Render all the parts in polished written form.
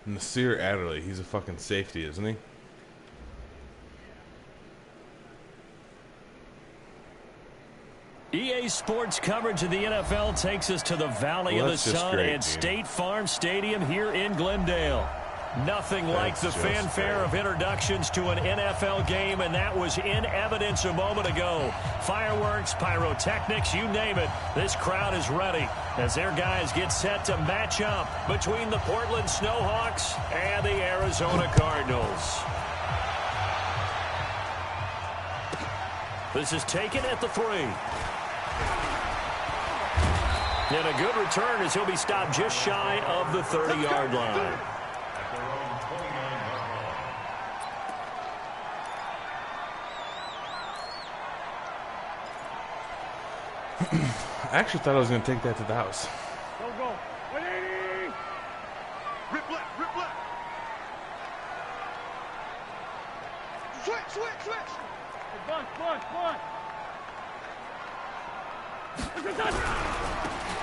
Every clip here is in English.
Nasir Adderley. He's a fucking safety, isn't he? EA Sports coverage of the NFL takes us to the Valley of the Sun and State Farm Stadium here in Glendale. Nothing like the fanfare of introductions to an NFL game, and that was in evidence a moment ago. Fireworks, pyrotechnics, you name it. This crowd is ready as their guys get set to match up between the Portland Snowhawks and the Arizona Cardinals. This is taken at the 3. And a good return as he'll be stopped just shy of the 30-yard line. I actually thought I was going to take that to the house. Go, go. 180. Rip left, rip left. Switch, switch, switch. Hey, bunch, bunch, bunch.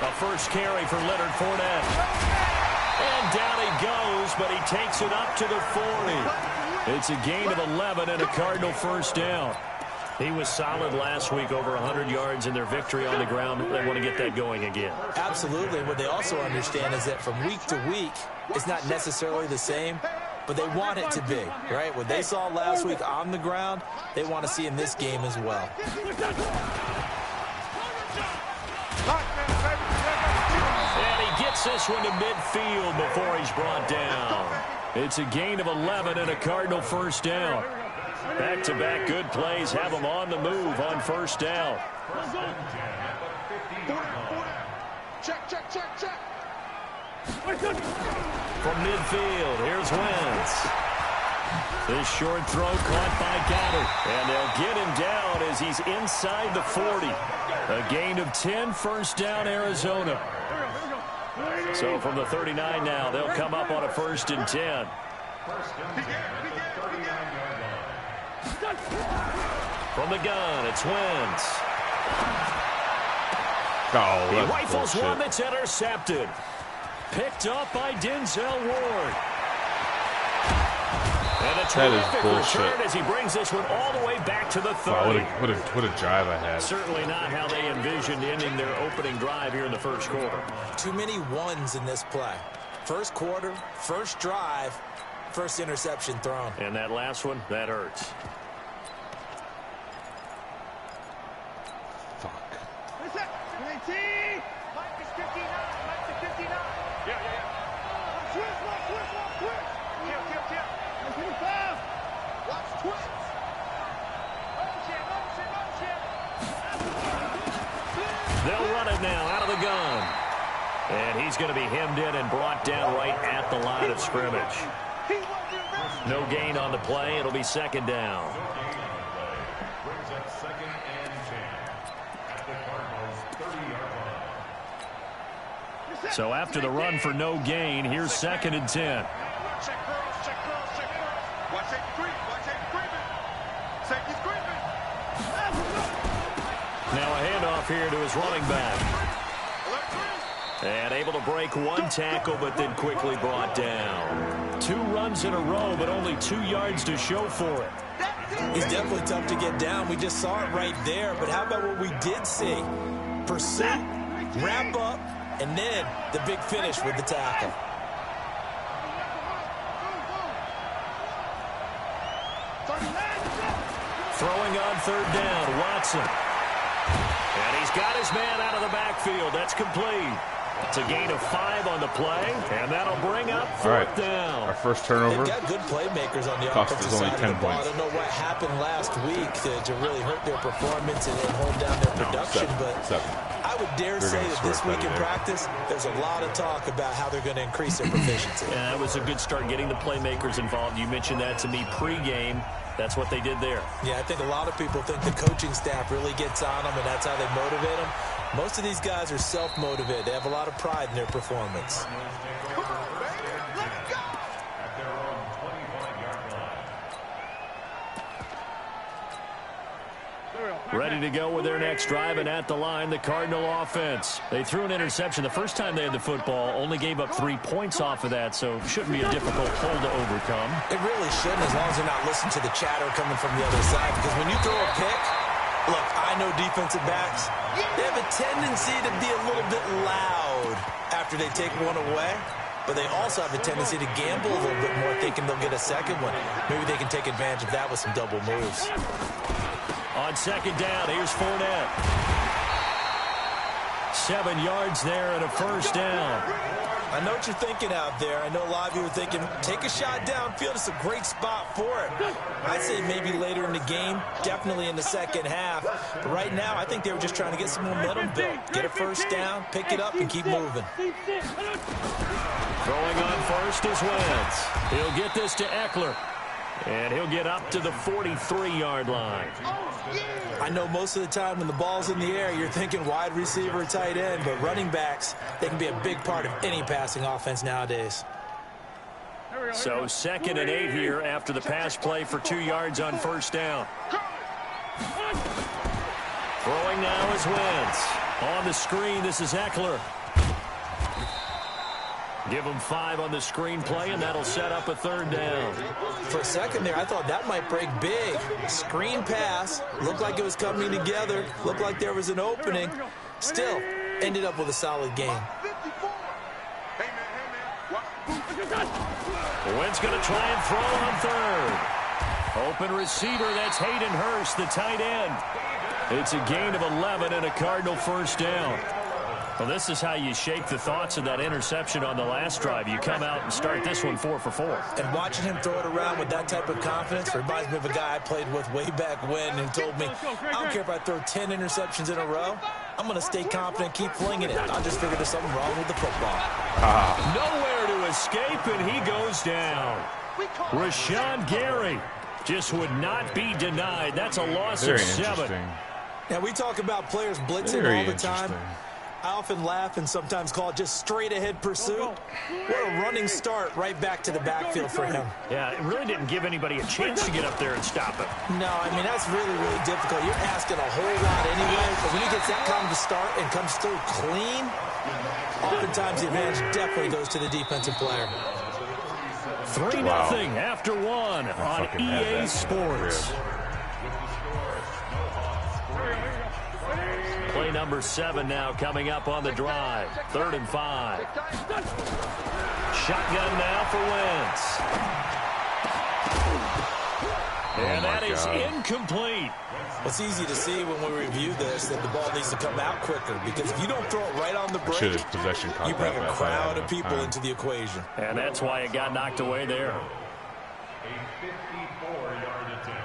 A first carry for Leonard Fournette. And down he goes, but he takes it up to the 40. It's a gain of 11 and a Cardinal first down. He was solid last week, over 100 yards in their victory on the ground. They want to get that going again. Absolutely. What they also understand is that from week to week, it's not necessarily the same, but they want it to be, right? What they saw last week on the ground, they want to see in this game as well. And he gets this one to midfield before he's brought down. It's a gain of 11 and a Cardinal first down. Back-to-back good plays have them on the move on first down. Check, check, check, check. From midfield, here's Wentz. This short throw caught by Goddard. And they'll get him down as he's inside the 40. A gain of 10, first down, Arizona. So from the 39 now, they'll come up on a 1st and 10. From the gun, it's Wentz. Oh, he rifles one that's intercepted. Picked up by Denzel Ward. And a terrific return as he brings this one all the way back to the 30. Wow, what a drive I had. Certainly not how they envisioned ending their opening drive here in the first quarter. Too many ones in this play. First quarter, first drive, first interception thrown. And that last one, that hurts. They'll run it now out of the gun. And he's going to be hemmed in and brought down right at the line of scrimmage. No gain on the play. It'll be second down. So after the run for no gain, here's 2nd and 10. Now a handoff here to his running back. And able to break one tackle, but then quickly brought down. 2 runs in a row, but only 2 yards to show for it. He's definitely tough to get down. We just saw it right there. But how about what we did see? Pursuit, wrap up, and then the big finish with the tackle. Throwing on 3rd down, Watson. And he's got his man out of the backfield. That's complete. It's a gain of 5 on the play, and that'll bring up 4th down. Our first turnover. They've got good playmakers on the offensive side of the ball. I don't know what happened last week to really hurt their performance and hold down their production, but I would dare say that this week in practice, there's a lot of talk about how they're going to increase their proficiency. Yeah, that was a good start getting the playmakers involved. You mentioned that to me pregame. That's what they did there. Yeah, I think a lot of people think the coaching staff really gets on them, and that's how they motivate them. Most of these guys are self-motivated. They have a lot of pride in their performance. ready to go with their next drive, and at the line, the Cardinal offense. They threw an interception the first time they had the football, only gave up 3 points off of that, so shouldn't be a difficult hole to overcome. It really shouldn't, as long as they're not listening to the chatter coming from the other side, because when you throw a pick, look, I know defensive backs, they have a tendency to be a little bit loud after they take one away. But they also have a tendency to gamble a little bit more, thinking they'll get a second one. Maybe they can take advantage of that with some double moves. On second down, here's Fournette. 7 yards there and a first down. I know what you're thinking out there. I know a lot of you are thinking, take a shot downfield. It's a great spot for it. I'd say maybe later in the game, definitely in the second half. But right now, I think they were just trying to get some momentum built. Get a first down, pick it up, and keep moving. Throwing on first is Wentz. He'll get this to Eckler. And he'll get up to the 43-yard line. I know most of the time when the ball's in the air, you're thinking wide receiver, tight end, but running backs, they can be a big part of any passing offense nowadays. So 2nd and 8 here after the pass play for 2 yards on first down. Throwing now is Wentz. On the screen, this is Eckler. Give him 5 on the screen play, and that'll set up a 3rd down. For a second there, I thought that might break big. Screen pass. Looked like it was coming together. Looked like there was an opening. Still, ended up with a solid game. Wentz going to try and throw on 3rd. Open receiver, that's Hayden Hurst, the tight end. It's a gain of 11 and a Cardinal first down. Well, this is how you shake the thoughts of that interception on the last drive. You come out and start this one 4 for 4. And watching him throw it around with that type of confidence reminds me of a guy I played with way back when who told me, I don't care if I throw 10 interceptions in a row. I'm going to stay confident, keep flinging it. I just figured there's something wrong with the football. Nowhere to escape, and he goes down. Rashawn Gary just would not be denied. That's a loss of 7. Now, we talk about players blitzing all the time. I often laugh and sometimes call it just straight-ahead pursuit. What a running start right back to the backfield for him. Yeah, it really didn't give anybody a chance to get up there and stop him. No, I mean, that's really, really difficult. You're asking a whole lot anyway, but when he gets that kind of a start and comes through clean, oftentimes the advantage definitely goes to the defensive player. 3-0 after 1 on EA Sports. Play number 7 now coming up on the drive. 3rd and 5. Shotgun now for Wentz. And that is incomplete. It's easy to see when we review this that the ball needs to come out quicker, because if you don't throw it right on the break, you bring a crowd of people into the equation. And that's why it got knocked away there. A 54-yard attempt.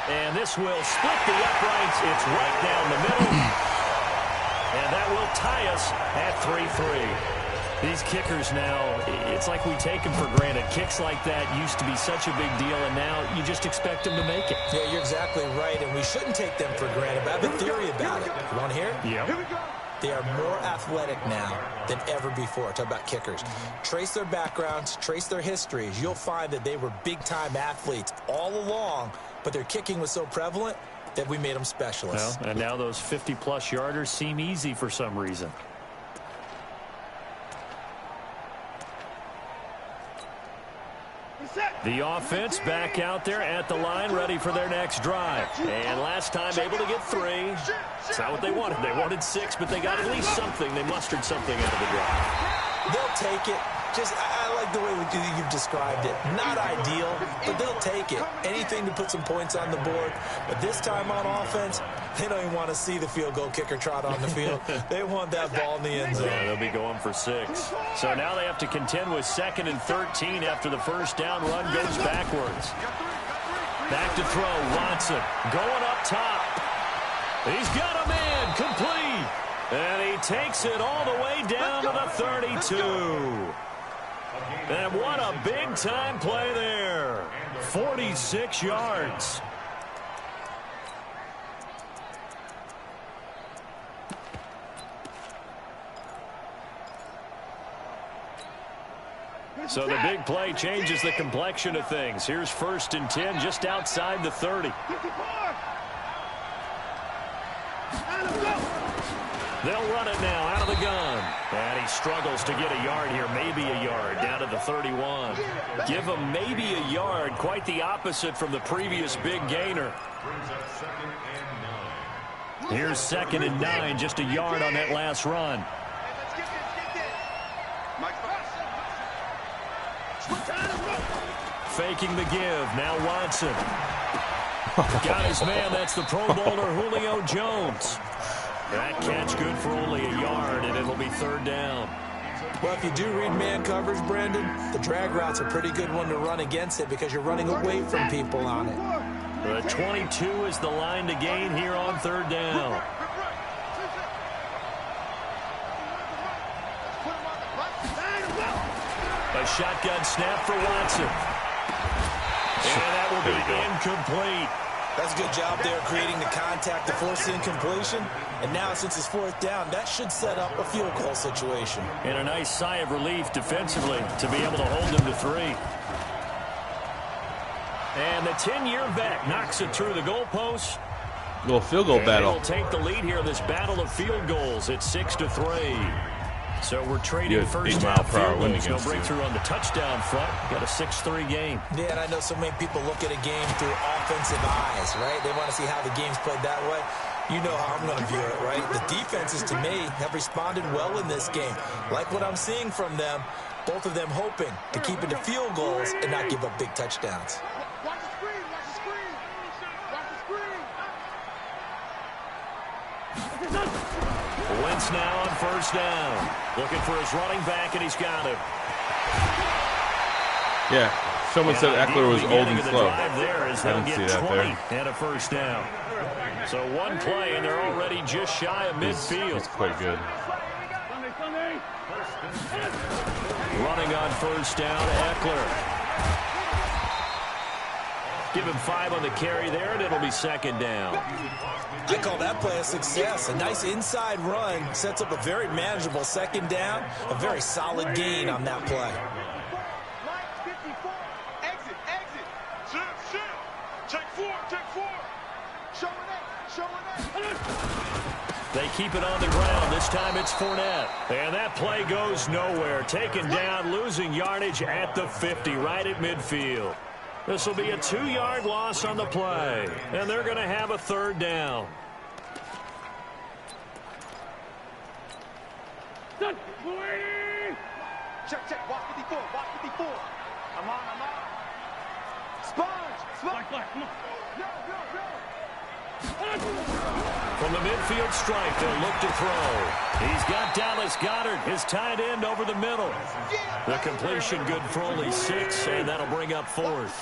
And this will split the uprights. It's right down the middle. And that will tie us at 3-3. These kickers now, it's like we take them for granted. Kicks like that used to be such a big deal, and now you just expect them to make it. Yeah, you're exactly right, and we shouldn't take them for granted. But I have a theory about it. You want to hear it? Yeah. They are more athletic now than ever before. Talk about kickers. Trace their backgrounds, trace their histories. You'll find that they were big-time athletes all along, but their kicking was so prevalent that we made them specialists. Well, and now those 50-plus yarders seem easy for some reason. The offense back out there at the line, ready for their next drive. And last time able to get 3. It's not what they wanted. They wanted 6, but they got at least something. They mustered something out of the drive. They'll take it. I like the way you've described it. Not ideal, but they'll take it. Anything to put some points on the board. But this time on offense, they don't even want to see the field goal kicker trot on the field. They want that ball in the end zone. Yeah, they'll be going for 6. So now they have to contend with 2nd and 13 after the first down run goes backwards. Back to throw, Watson going up top. He's got a man, complete. And he takes it all the way down to the 32. And what a big-time play there. 46 yards. So the big play changes the complexion of things. Here's 1st and 10 just outside the 30. They'll run it now out of the gun. And he struggles to get a yard here, maybe a yard, down to the 31. Give him maybe a yard, quite the opposite from the previous big gainer. Here's 2nd and 9, just a yard on that last run. Faking the give, now Watson. Got his man, that's the Pro Bowler Julio Jones. That catch good for only a yard, and it'll be 3rd down. Well, if you do read man coverage, Brandon, the drag route's a pretty good one to run against it because you're running away from people on it. The 22 is the line to gain here on 3rd down. A shotgun snap for Watson. And that will be incomplete. That's a good job there creating the contact to force the incompletion. And now since it's 4th down, that should set up a field goal situation. And a nice sigh of relief defensively to be able to hold them to 3. And the 10-year vet knocks it through the goalpost. Little field goal battle. They'll take the lead here in this battle of field goals at 6-3. So we're trading first half field goals. No breakthrough on the touchdown front. Got a 6-3 game. Yeah, and I know so many people look at a game through offensive eyes, right? They want to see how the game's played that way. You know how I'm going to view it, right? The defenses, to me, have responded well in this game. Like what I'm seeing from them, both of them hoping to keep it to field goals and not give up big touchdowns. Watch the screen, watch the screen. Watch the screen. Wentz now on 1st down. Looking for his running back, and he's got him. Yeah, someone said Eckler was old and slow. I didn't see that there. And a 1st down. So one play, and they're already just shy of midfield. He's quite good. Running on 1st down, Eckler. Give him 5 on the carry there, and it'll be 2nd down. I call that play a success. A nice inside run sets up a very manageable 2nd down. A very solid gain on that play. Exit, exit. Shift. Take 4, take 4. Showing it. They keep it on the ground. This time it's Fournette. And that play goes nowhere. Taken down, losing yardage at the 50, right at midfield. This will be a 2-yard loss on the play. And they're going to have a 3rd down. Check. Watch 54. I'm on. Sponge. Come on. Go. From the midfield stripe, they'll look to throw. He's got Dallas Goedert, his tight end, over the middle. The completion good for only 6, and that'll bring up 4th.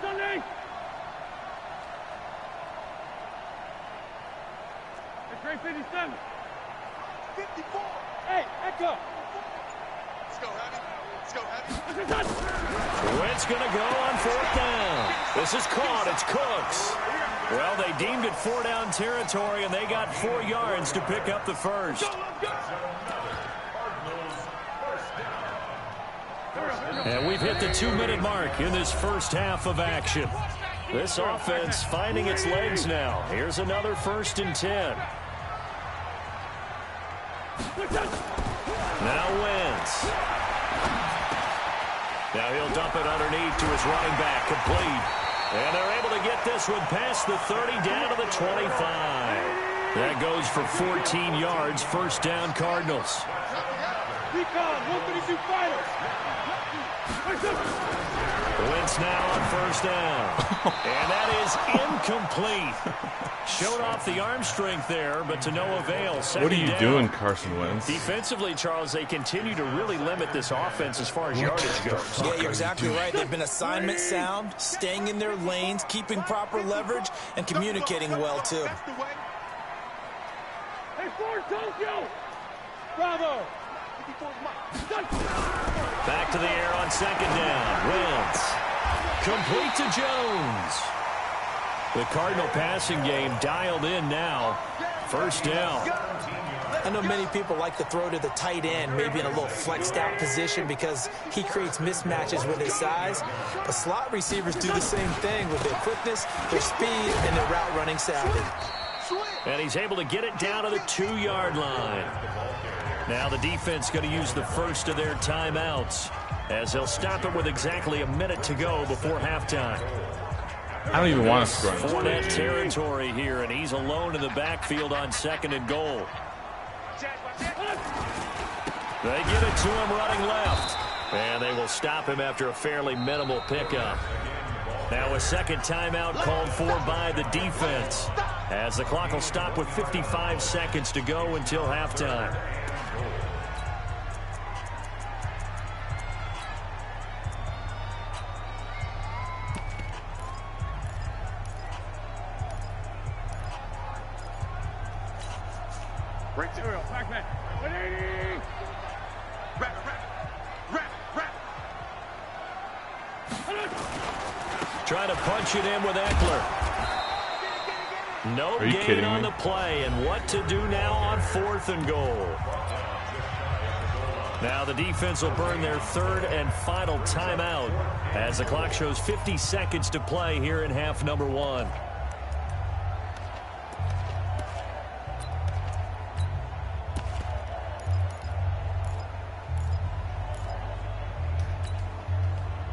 Sunday. It's 357. 54. Hey, Echo. Wentz going to go on 4th down. This is caught. It's Cooks. Well, they deemed it 4-down territory, and they got 4 yards to pick up the 1st. And we've hit the 2-minute mark in this first half of action. This offense finding its legs now. Here's another 1st and 10. Now Wentz. Now he'll dump it underneath to his running back, complete. And they're able to get this one past the 30 down to the 25. That goes for 14 yards, 1st down Cardinals. Recon, 132 fighters. Wentz now on 1st down. And that is incomplete. Showed off the arm strength there, but to no avail. What are you doing, Carson Wentz? Defensively, Charles, they continue to really limit this offense as far as yardage goes. Yeah, you're exactly right. They've been assignment sound, staying in their lanes, keeping proper leverage, and communicating well, too. Hey, Ford, Tokyo! Bravo! Back to the air on 2nd down. Wentz. Complete to Jones. The Cardinal passing game dialed in now. First down. I know many people like to throw to the tight end, maybe in a little flexed out position because he creates mismatches with his size. But slot receivers do the same thing with their quickness, their speed, and their route running savvy. And he's able to get it down to the 2-yard line. Now the defense going to use the first of their timeouts as they'll stop it with exactly a minute to go before halftime. I don't even want to score. Fournette territory here, and he's alone in the backfield on 2nd and goal. They give it to him running left. And they will stop him after a fairly minimal pickup. Now a second timeout called for by the defense, as the clock will stop with 55 seconds to go until halftime. Right there, back. 180. Wrap. Trying to punch it in with Eckler. No gain on the play, and what to do now on 4th and goal. Now the defense will burn their 3rd and final timeout as the clock shows 50 seconds to play here in half number 1.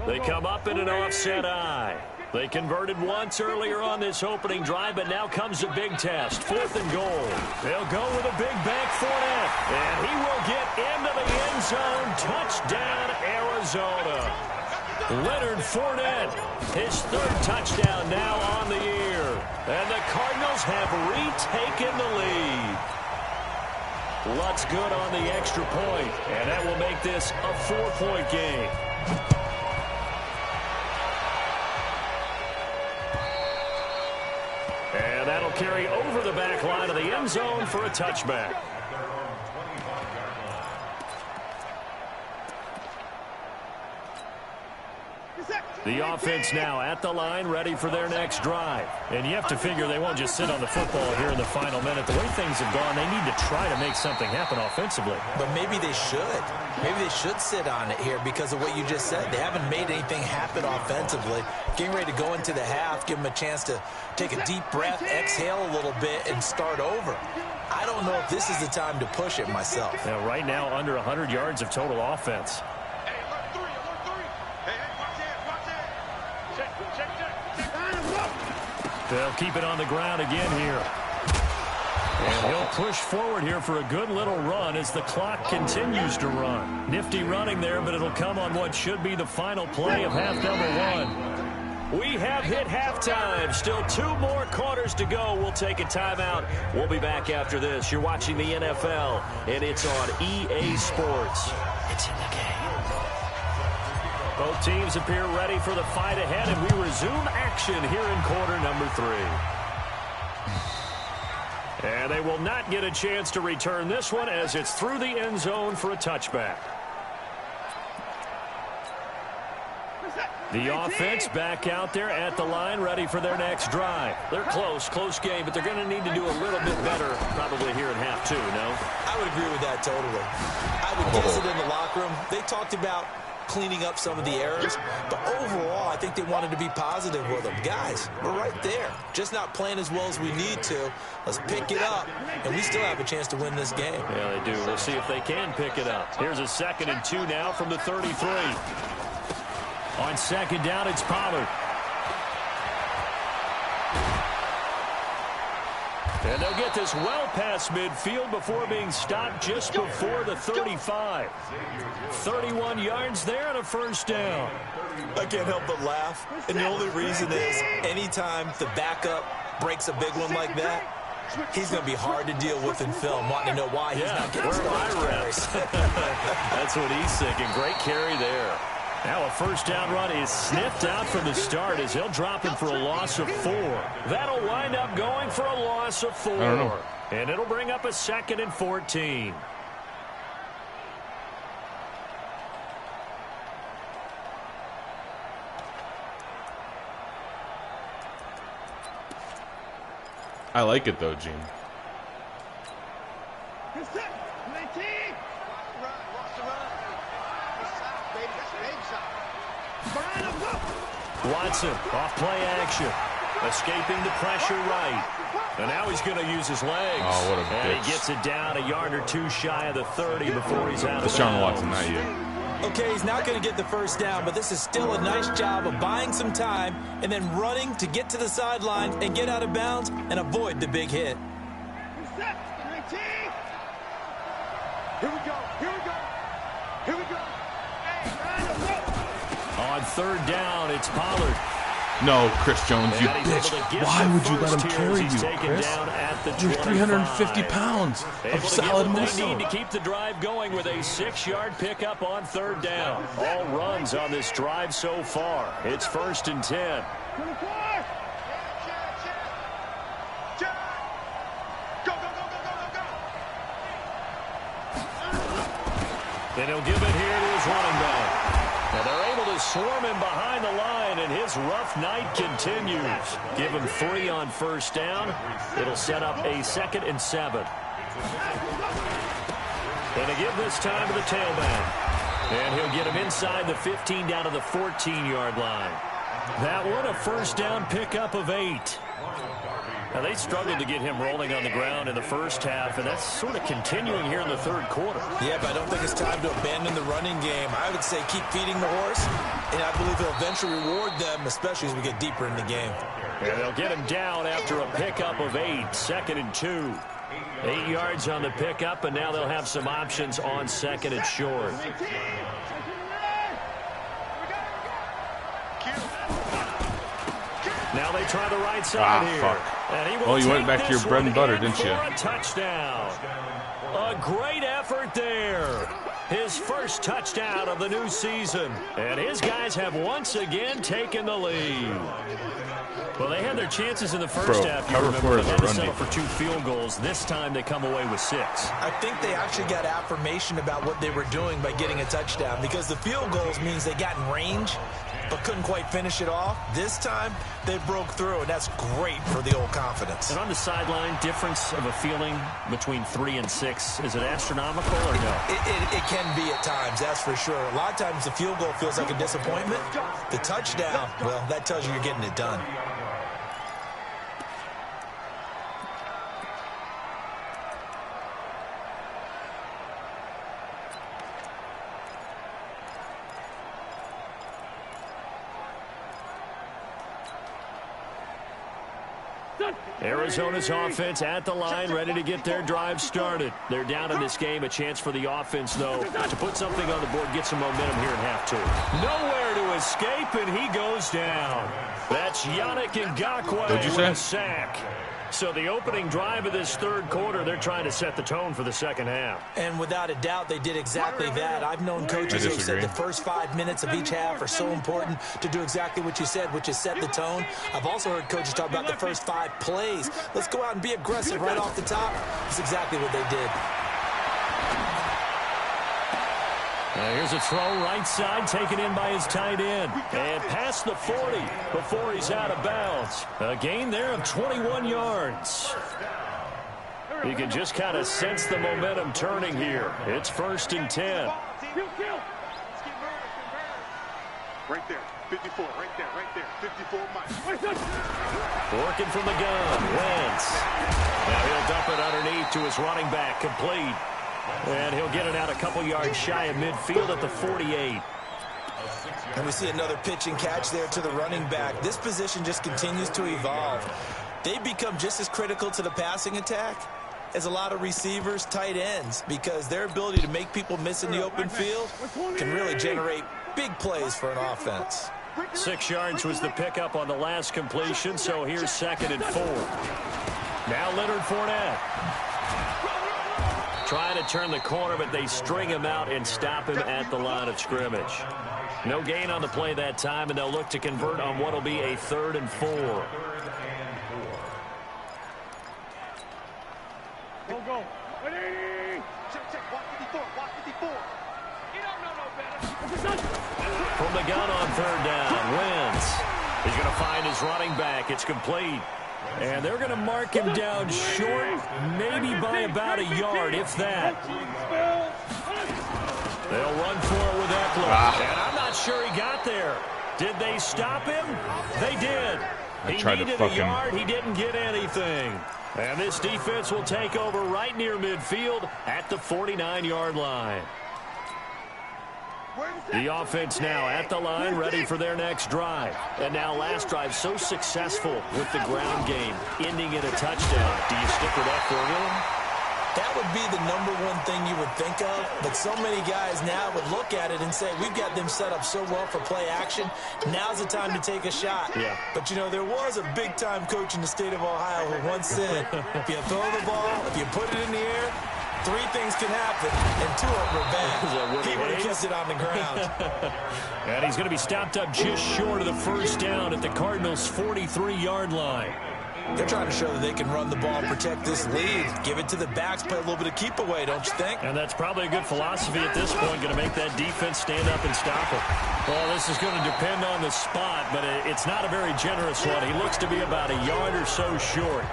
They come up in an offset eye. They converted once earlier on this opening drive, but now comes a big test. 4th and goal. They'll go with a big bank Fournette, and he will get into the end zone. Touchdown, Arizona. Leonard Fournette, his 3rd touchdown now on the year. And the Cardinals have retaken the lead. Lutz good on the extra point, and that will make this a 4-point game. And that'll carry over the back line of the end zone for a touchback. The offense now at the line, ready for their next drive. And you have to figure they won't just sit on the football here in the final minute. The way things have gone, they need to try to make something happen offensively. But maybe they should. Maybe they should sit on it here because of what you just said. They haven't made anything happen offensively. Getting ready to go into the half, give them a chance to take a deep breath, exhale a little bit, and start over. I don't know if this is the time to push it myself. Now, right now, under 100 yards of total offense. They'll keep it on the ground again here. And he'll push forward here for a good little run as the clock continues to run. Nifty running there, but it'll come on what should be the final play of half number 1. We have hit halftime. Still 2 more quarters to go. We'll take a timeout. We'll be back after this. You're watching the NFL, and it's on EA Sports. It's in the game. Both teams appear ready for the fight ahead, and we resume action here in quarter number 3. And they will not get a chance to return this one as it's through the end zone for a touchback. The offense back out there at the line, ready for their next drive. They're close game, but they're going to need to do a little bit better probably here in half 2, no? I would agree with that totally. I would guess it in the locker room. They talked about cleaning up some of the errors, but overall I think they wanted to be positive with them. Guys, we're right there, just not playing as well as we need to. Let's pick it up, and we still have a chance to win this game. Yeah, they do. We'll see if they can pick it up. Here's a 2nd and 2 now from the 33. On 2nd down, it's Pollard. And they'll get this well past midfield before being stopped just before the 35. 31 yards there and a first down. I can't help but laugh. And the only reason is anytime the backup breaks a big one like that, he's going to be hard to deal with in film, wanting to know why he's not getting started. That's what he's thinking. Great carry there. Now a first down run is sniffed out from the start as he'll drop him for a loss of 4. That'll wind up going for a loss of 4. And it'll bring up a 2nd and 14. I like it though, Gene. Watson off play action, escaping the pressure right. And now he's going to use his legs. Oh, what a bitch. And he gets it down a yard or two shy of the 30 before he's out of bounds. Deshaun Watson, not you. Okay, he's not going to get the first down, but this is still a nice job of buying some time and then running to get to the sideline and get out of bounds and avoid the big hit. Here we go. Here we go. Here we go. On third down, it's Pollard. No, Chris Jones, you bitch. Why would you let him carry you, Chris? You're 350 pounds of solid muscle. They need to keep the drive going with a 6-yard pickup on third down. All runs on this drive so far. It's 1st and 10. And he'll give it here to his running back. Now they're able to swarm him behind the line, and his rough night continues. Give him 3 on first down. It'll set up a 2nd and 7. And they give this time to the tailback. And he'll get him inside the 15 down to the 14-yard line. That one, a first down pickup of 8. Now, they struggled to get him rolling on the ground in the first half, and that's sort of continuing here in the third quarter. Yeah, but I don't think it's time to abandon the running game. I would say keep feeding the horse, and I believe he'll eventually reward them, especially as we get deeper in the game. And they'll get him down after a pickup of 8, 2nd and 2. 8 yards on the pickup, and now they'll have some options on 2nd and short. Now they try the right side here. Fuck. Oh, you went back to your bread and butter, didn't you? A touchdown. A great effort there. His first touchdown of the new season. And his guys have once again taken the lead. Well, they had their chances in the first half. You remember, they had to settle for 2 field goals. This time they come away with 6. I think they actually got affirmation about what they were doing by getting a touchdown, because the field goals means they got in range but couldn't quite finish it off. This time, they broke through, and that's great for the old confidence. And on the sideline, difference of a feeling between 3 and 6, is it astronomical or no? It can be at times, that's for sure. A lot of times the field goal feels like a disappointment. The touchdown, well, that tells you you're getting it done. Arizona's offense at the line, ready to get their drive started. They're down in this game. A chance for the offense, though, to put something on the board, get some momentum here in half 2. Nowhere to escape, and he goes down. That's Yannick Ngakoue with a sack. So the opening drive of this third quarter, they're trying to set the tone for the second half. And without a doubt, they did exactly that. I've known coaches who said the first 5 minutes of each half are so important to do exactly what you said, which is set the tone. I've also heard coaches talk about the first 5 plays. Let's go out and be aggressive right off the top. That's exactly what they did. Now here's a throw right side, taken in by his tight end. And past the 40 before he's out of bounds. A gain there of 21 yards. You can just kind of sense the momentum turning here. It's 1st and 10. Right there, 54, right there, 54 miles. Working from the gun, Wentz. Now he'll dump it underneath to his running back, complete. And he'll get it out a couple yards shy of midfield at the 48. And we see another pitch and catch there to the running back. This position just continues to evolve. They've become just as critical to the passing attack as a lot of receivers, tight ends, because their ability to make people miss in the open field can really generate big plays for an offense. 6 yards was the pickup on the last completion, so here's 2nd and 4. Now Leonard Fournette. Trying to turn the corner, but they string him out and stop him at the line of scrimmage. No gain on the play that time, and they'll look to convert on what will be a 3rd and 4. Go. Check. Walk 54. You don't know no better. From the gun on 3rd down, Wentz. He's going to find his running back. It's complete. And they're going to mark him down short, maybe by about a yard, if that. They'll run for it with Eckler. And I'm not sure he got there. Did they stop him? They did. He needed a yard. He didn't get anything. And this defense will take over right near midfield at the 49-yard line. The offense now at the line, ready for their next drive. And now last drive so successful with the ground game, ending in a touchdown. Do you stick with that formula? That would be the #1 thing you would think of, but so many guys now would look at it and say, we've got them set up so well for play action, now's the time to take a shot. Yeah. But, you know, there was a big-time coach in the state of Ohio who once said, if you throw the ball, if you put it in the air, 3 things can happen, and 2 of them are bad. He would have kept it on the ground. And he's going to be stopped up just short of the first down at the Cardinals' 43-yard line. They're trying to show that they can run the ball, protect this lead, give it to the backs, play a little bit of keep away, don't you think? And that's probably a good philosophy at this point, going to make that defense stand up and stop it. Well, this is going to depend on the spot, but it's not a very generous one. He looks to be about a yard or so short.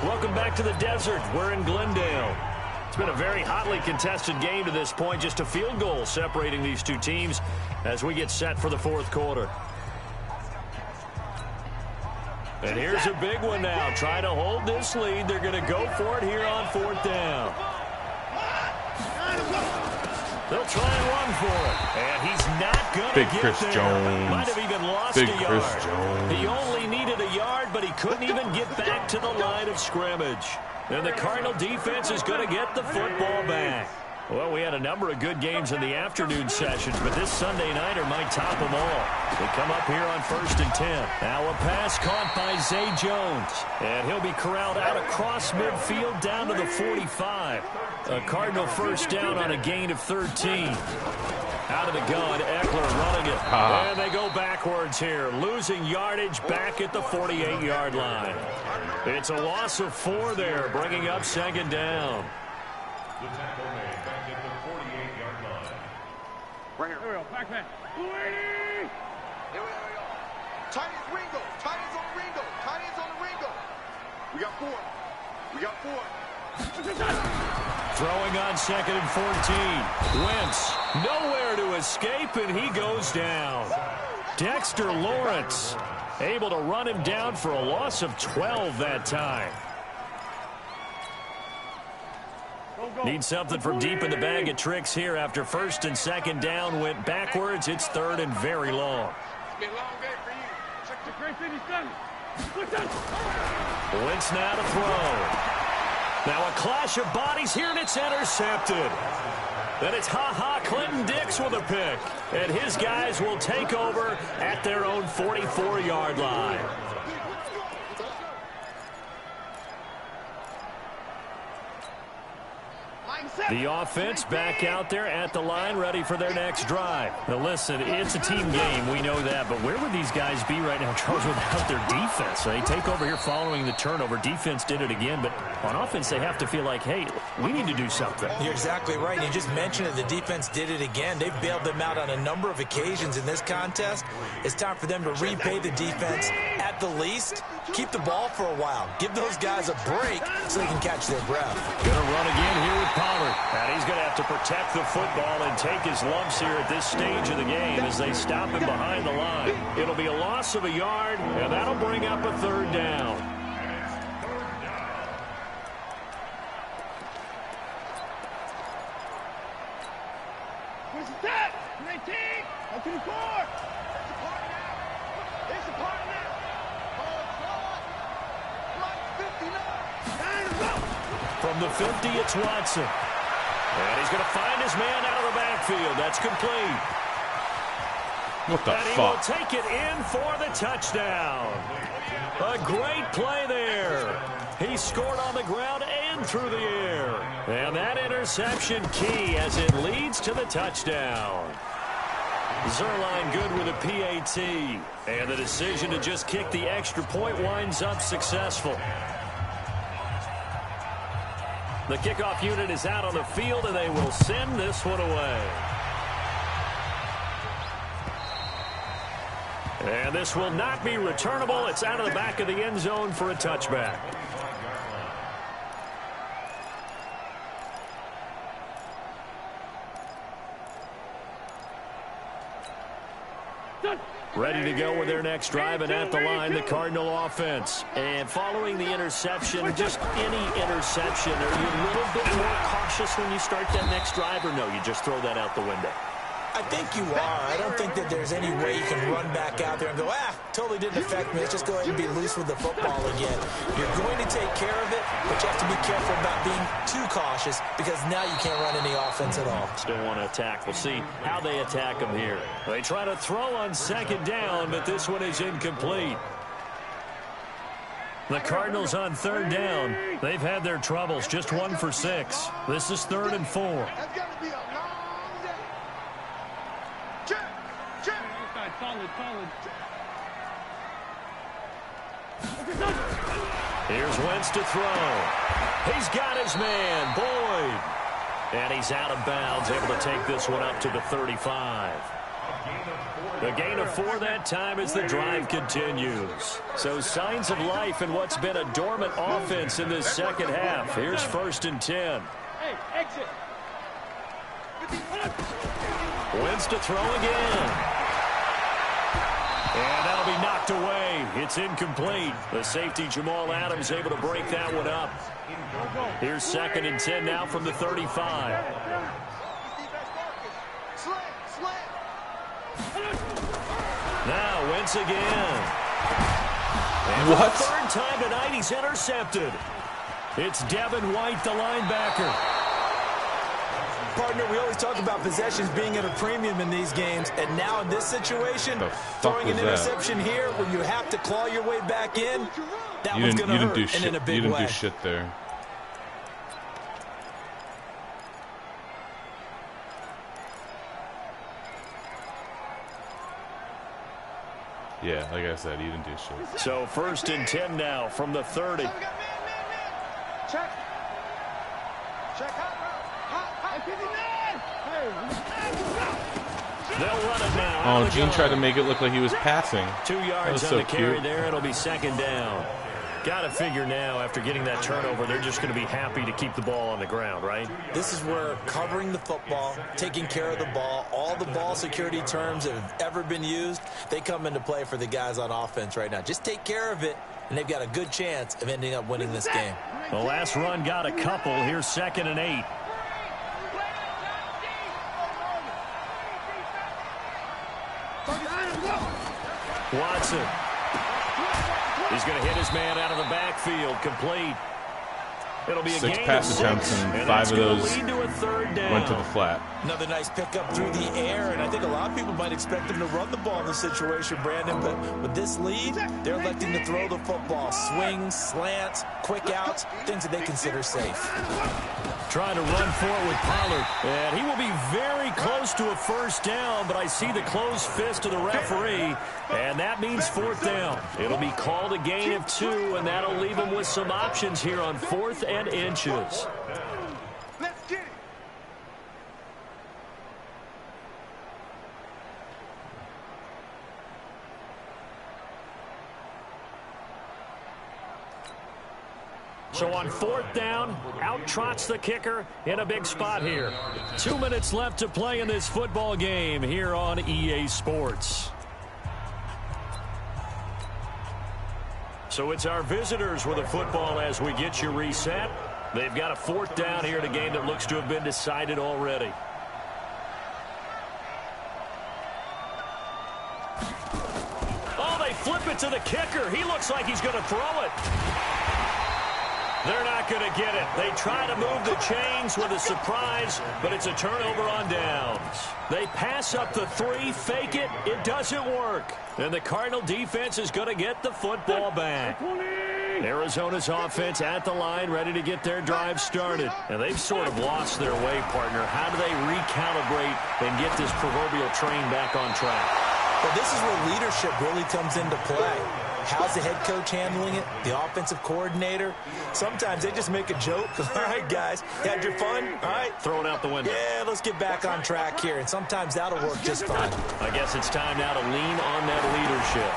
Welcome back to the desert. We're in Glendale. It's been a very hotly contested game to this point, just a field goal separating these two teams as we get set for the fourth quarter. And here's a big one now. Trying to hold this lead. They're going to go for it here on 4th down. They'll try and run for it. And he's not going to get Chris there. Jones. Might have even lost Big a yard. Chris Jones. He only needed a yard, but he couldn't even get back to the line of scrimmage. And the Cardinal defense is going to get the football back. Well, we had a number of good games in the afternoon sessions, but this Sunday nighter might top them all. They come up here on 1st and 10. Now a pass caught by Zay Jones. And he'll be corralled out across midfield down to the 45. A Cardinal first down on a gain of 13. Out of the gun, Eckler running it. And they go backwards here, losing yardage back at the 48-yard line. It's a loss of 4 there, bringing up 2nd down. The tackle made back at the 48-yard line. Right here. Here we go. Back man. Here we go. Tight ends Ringo. Tight ends on the Ringo. Tight ends on the Ringo. We got 4. We got 4. Throwing on 2nd and 14. Wentz nowhere to escape, and he goes down. Dexter Lawrence able to run him down for a loss of 12 that time. Need something from deep in the bag of tricks here after 1st and 2nd down went backwards. It's 3rd and very long. It's been a long day for you. Check the Great City Sunday. Wentz now to throw. Now a clash of bodies here, and it's intercepted. Then it's Clinton Dix with a pick. And his guys will take over at their own 44-yard line. The offense back out there at the line, ready for their next drive. Now listen, it's a team game, we know that, but where would these guys be right now, Charles, without their defense? They take over here following the turnover. Defense did it again, but on offense they have to feel like, hey, we need to do something. You're exactly right. You just mentioned it. The defense did it again. They bailed them out on a number of occasions in this contest. It's time for them to repay the defense at the least. Keep the ball for a while. Give those guys a break so they can catch their breath. Gonna run again here with Pollard. And he's going to have to protect the football and take his lumps here at this stage of the game as they stop him behind the line. It'll be a loss of a yard, and that'll bring up a 3rd down. Where's the tap? 19. Up to the 4. It's a party now. It's a party now. From the 50, it's Watson. And he's going to find his man out of the backfield. That's complete. What the fuck? And he will take it in for the touchdown. A great play there. He scored on the ground and through the air. And that interception key as it leads to the touchdown. Zuerlein good with a PAT. And the decision to just kick the extra point winds up successful. The kickoff unit is out on the field, and they will send this one away. And this will not be returnable. It's out of the back of the end zone for a touchback. Ready to go with their next drive, and at the line, the Cardinal offense. And following the interception, just any interception, are you a little bit more cautious when you start that next drive, or no, you just throw that out the window? I think you are. I don't think that there's any way you can run back out there and go, totally didn't affect me. Let's just go ahead and be loose with the football again. You're going to take care of it, but you have to be careful about being too cautious because now you can't run any offense at all. Still want to attack. We'll see how they attack them here. They try to throw on second down, but this one is incomplete. The Cardinals on third down. They've had their troubles, just 1 for 6. This is 3rd and 4. Here's Wentz to throw. He's got his man, Boyd. And he's out of bounds, able to take this one up to the 35. The gain of 4 that time as the drive continues. So signs of life in what's been a dormant offense in this second half. Here's 1st and 10. Hey, exit. Wentz to throw again. And that'll be knocked away. It's incomplete. The safety, Jamal Adams, able to break that one up. Here's 2nd and 10 now from the 35. Now Wentz again. And for the 3rd time tonight, he's intercepted. It's Devin White, the linebacker. Partner, we always talk about possessions being at a premium in these games, and now in this situation, throwing an interception here when you have to claw your way back in, that one's going to hurt, and in a big way. You didn't do shit there. Yeah, like I said, he didn't do shit. So 1st and 10 now from the 30. Check. They'll run it now. Oh, Gene tried to make it look like he was passing. 2 yards on the carry there. It'll be 2nd down. Got to figure now, after getting that turnover, they're just going to be happy to keep the ball on the ground, right? This is where covering the football, taking care of the ball, all the ball security terms that have ever been used, they come into play for the guys on offense right now. Just take care of it, and they've got a good chance of ending up winning this game. The last run got a couple. Here's 2nd and 8. Watson. He's going to hit his man out of the backfield. Complete. It'll be a 6 gain pass of 6, attempts, and 5 of those lead to a 3rd down. went to the flat. Another nice pickup through the air, and I think a lot of people might expect him to run the ball in this situation, Brandon, but with this lead, they're electing to throw the football. Swings, slants, quick outs, things that they consider safe. Trying to run for it with Pollard. And he will be very close to a 1st down, but I see the closed fist of the referee, and that means 4th down. It'll be called a gain of 2, and that'll leave him with some options here on 4th and inches. Let's get it. So on 4th down, out trots the kicker in a big spot here. 2 minutes left to play in this football game here on EA Sports. So it's our visitors with a football as we get you reset. They've got a 4th down here in a game that looks to have been decided already. Oh, they flip it to the kicker. He looks like he's going to throw it. They're not going to get it. They try to move the chains with a surprise, but it's a turnover on downs. They pass up the 3, fake it. It doesn't work. And the Cardinal defense is going to get the football back. Arizona's offense at the line, ready to get their drive started. And they've sort of lost their way, partner. How do they recalibrate and get this proverbial train back on track? Well, this is where leadership really comes into play. How's the head coach handling it? The offensive coordinator? Sometimes they just make a joke. All right, guys, you had your fun? All right. Throw it out the window. Yeah, let's get back on track here, and sometimes that'll work just fine. I guess it's time now to lean on that leadership.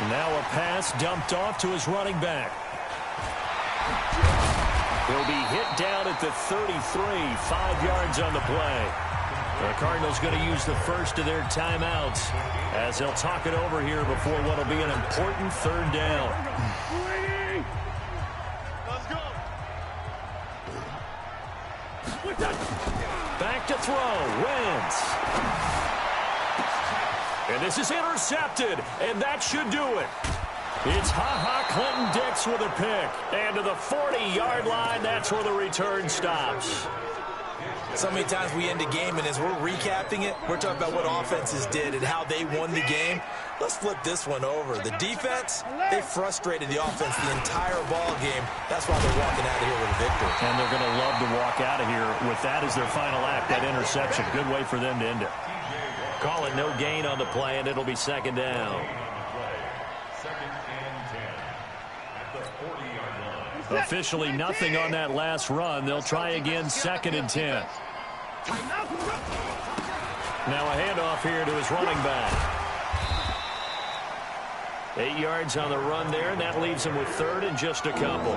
Now a pass dumped off to his running back. He'll be hit down at the 33, 5 yards on the play. The Cardinals going to use the first of their timeouts as they'll talk it over here before what will be an important third down. Back to throw. Wentz. And this is intercepted, and that should do it. It's Ha-Ha Clinton-Dix with a pick. And to the 40-yard line, that's where the return stops. So many times we end a game, and as we're recapping it, we're talking about what offenses did and how they won the game. Let's flip this one over. The defense, they frustrated the offense the entire ball game. That's why they're walking out of here with a victory. And they're going to love to walk out of here with that as their final act, that interception. Good way for them to end it. Call it no gain on the play, and it'll be second down. Officially nothing on that last run. They'll try again, 2nd and 10. Now a handoff here to his running back. 8 yards on the run there, and that leaves him with 3rd and just a couple.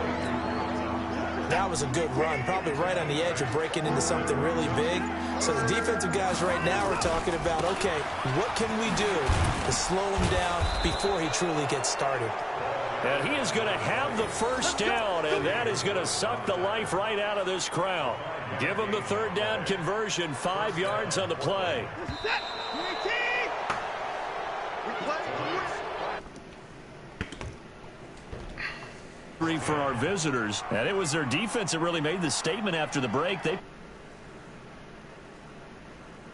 That was a good run, probably right on the edge of breaking into something really big. So the defensive guys right now are talking about, okay, what can we do to slow him down before he truly gets started? And he is going to have the first down, and that is going to suck the life right out of this crowd. Give him the 3rd down conversion, 5 yards on the play. For our visitors, and it was their defense that really made the statement after the break. They